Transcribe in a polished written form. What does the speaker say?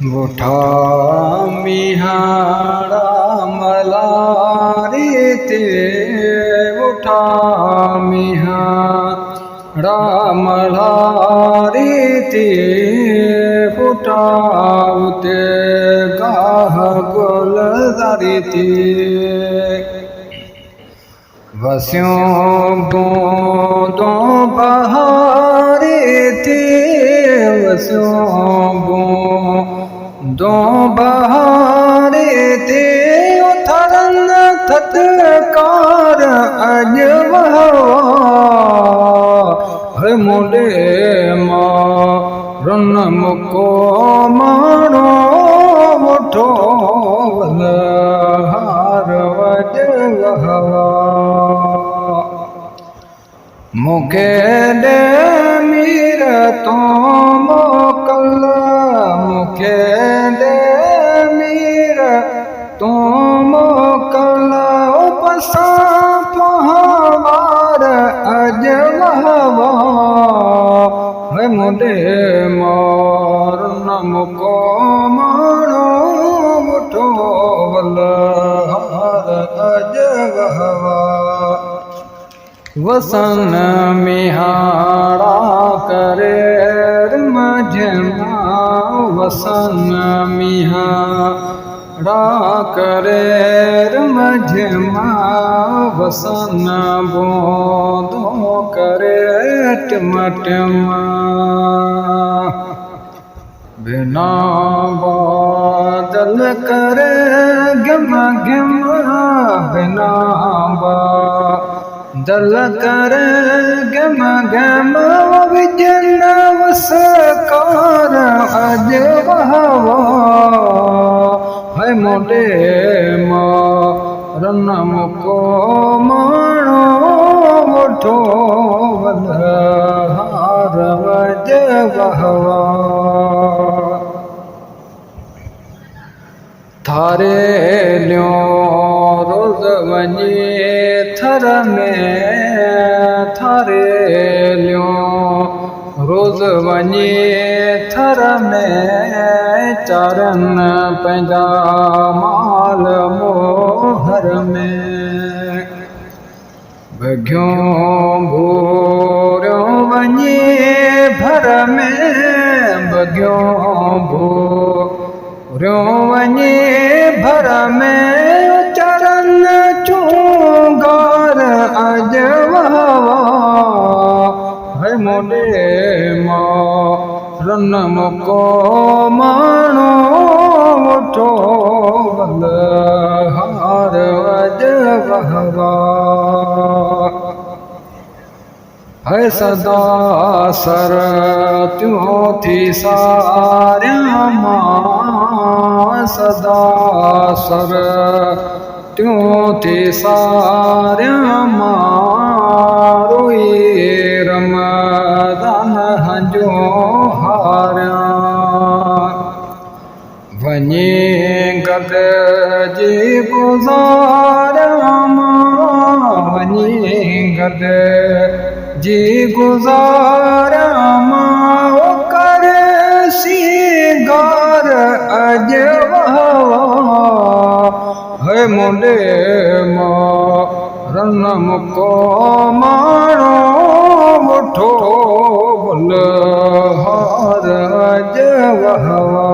बुठा मिहाड़ा मलारी ते बुठा मिहाड़ा मलारी ते बुठाउते गाह गुलजारी ते वस्यों बूंदों बहारी ते वस्यों बूंदों बहारी ते उथरन थतकार अज वहवा है मुंडे मारन मुको मानो मुठो वलहार वज वहवा मुखे दे मीर तो मोकल मुखे दे मीर तो मोकल उपसा पहावार अज वहवा है मुंडे मारन मुको मानो मुठो वलहार अज वहवा वसन मिहाड़ा करे मझमा वसन मिहाड़ा करे मझमा वसन बोंदो करे टमटमा बिना बादल करे गम गम बिना दल कर गम गम विजन वसकार अज वहवा है मुंडे मारन मुको मानो मुठो वलहार अज वहवा थारे ल्यो रोज वञे थर में थारे ल्यो रोज वञे थर में चारन पंहिंजा माल मोहर में बघियों भूरियो वञे भर में बघियों भूरियो वञे भर में चरण चूंगार अज वहवा है मुंडे मारन मुको मानो मुठो वलहार अज वहवा है सदा सर त्यों थी सारिया मां सदा सर त्यों थी सारिया मां रोई रमदान हंजो हारिया वञे गद जी गुज़ारिया मां वञे गद जी गुज़ारिया मां करे सीगार अज वहवा है मुंडे मारन मुको मानो मुठो वलहार अज वहवा।